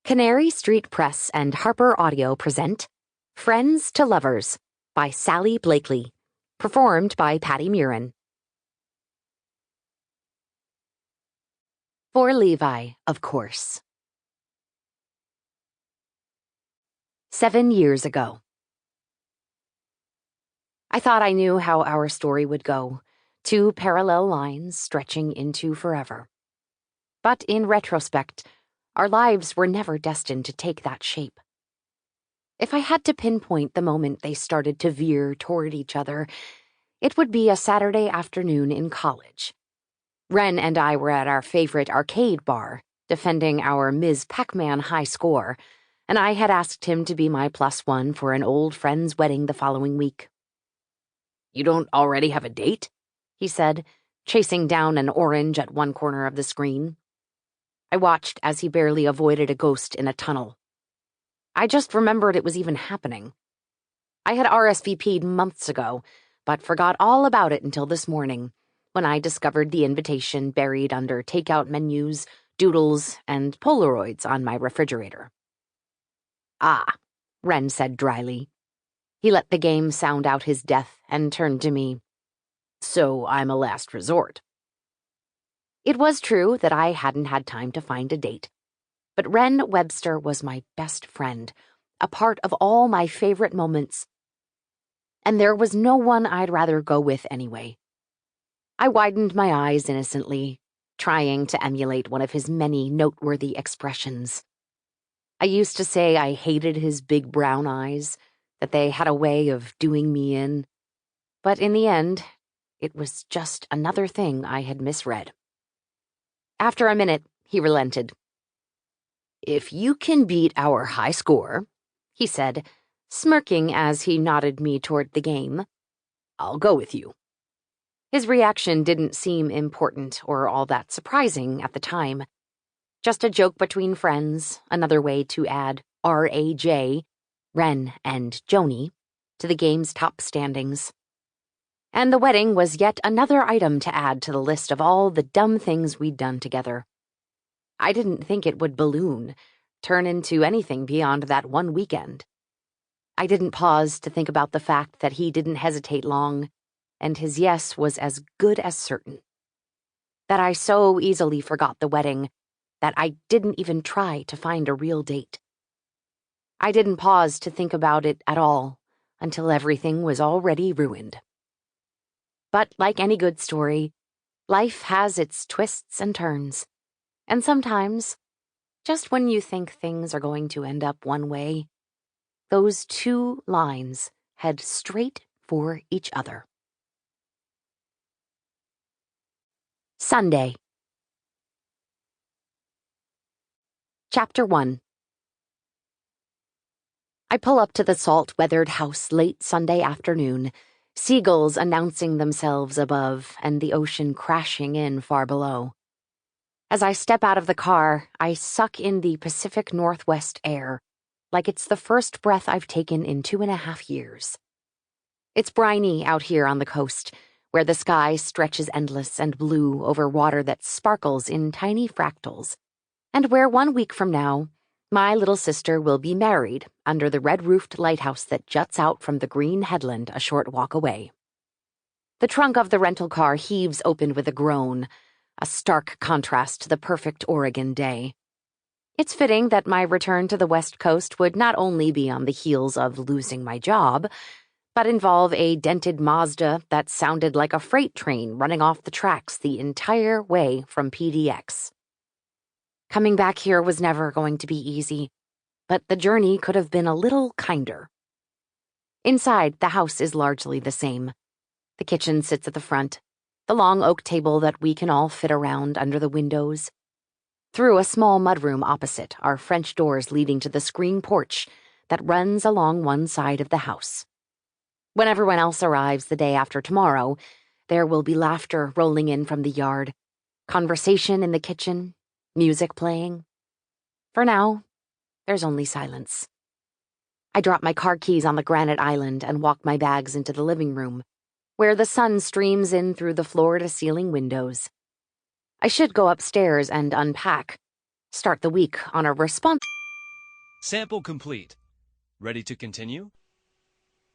Canary Street Press and HarlequinAudio present Friends to Lovers by Sally Blakely, performed by Patti Murin. For Levi, of course. 7 years ago. I thought I knew how our story would go, 2 parallel lines stretching into forever. But in retrospect, our lives were never destined to take that shape. If I had to pinpoint the moment they started to veer toward each other, it would be a Saturday afternoon in college. Ren and I were at our favorite arcade bar, defending our Ms. Pac-Man high score, and I had asked him to be my +1 for an old friend's wedding the following week. "You don't already have a date?" he said, chasing down an orange at one corner of the screen. I watched as he barely avoided a ghost in a tunnel. I just remembered it was even happening. I had RSVP'd months ago, but forgot all about it until this morning, when I discovered the invitation buried under takeout menus, doodles, and Polaroids on my refrigerator. "Ah," Ren said dryly. He let the game sound out his death and turned to me. "So I'm a last resort." It was true that I hadn't had time to find a date, but Ren Webster was my best friend, a part of all my favorite moments, and there was no one I'd rather go with anyway. I widened my eyes innocently, trying to emulate one of his many noteworthy expressions. I used to say I hated his big brown eyes, that they had a way of doing me in, but in the end, it was just another thing I had misread. After a minute, he relented. "If you can beat our high score," he said, smirking as he nodded me toward the game, "I'll go with you." His reaction didn't seem important or all that surprising at the time. Just a joke between friends, another way to add R.A.J., Ren and Joni, to the game's top standings. And the wedding was yet another item to add to the list of all the dumb things we'd done together. I didn't think it would balloon, turn into anything beyond that one weekend. I didn't pause to think about the fact that he didn't hesitate long, and his yes was as good as certain. That I so easily forgot the wedding, that I didn't even try to find a real date. I didn't pause to think about it at all until everything was already ruined. But like any good story, life has its twists and turns. And sometimes, just when you think things are going to end up one way, those 2 lines head straight for each other. Sunday. Chapter 1. I pull up to the salt-weathered house late Sunday afternoon, seagulls announcing themselves above and the ocean crashing in far below. As I step out of the car, I suck in the Pacific Northwest air, like it's the first breath I've taken in 2.5 years. It's briny out here on the coast, where the sky stretches endless and blue over water that sparkles in tiny fractals, and where 1 week from now, my little sister will be married under the red-roofed lighthouse that juts out from the green headland a short walk away. The trunk of the rental car heaves open with a groan, a stark contrast to the perfect Oregon day. It's fitting that my return to the West Coast would not only be on the heels of losing my job, but involve a dented Mazda that sounded like a freight train running off the tracks the entire way from PDX. Coming back here was never going to be easy, but the journey could have been a little kinder. Inside, the house is largely the same. The kitchen sits at the front, the long oak table that we can all fit around under the windows. Through a small mudroom opposite are French doors leading to the screen porch that runs along one side of the house. When everyone else arrives the day after tomorrow, there will be laughter rolling in from the yard, conversation in the kitchen, music playing. For now, there's only silence. I drop my car keys on the granite island and walk my bags into the living room, where the sun streams in through the floor-to-ceiling windows. I should go upstairs and unpack, start the week on a Sample complete. Ready to continue?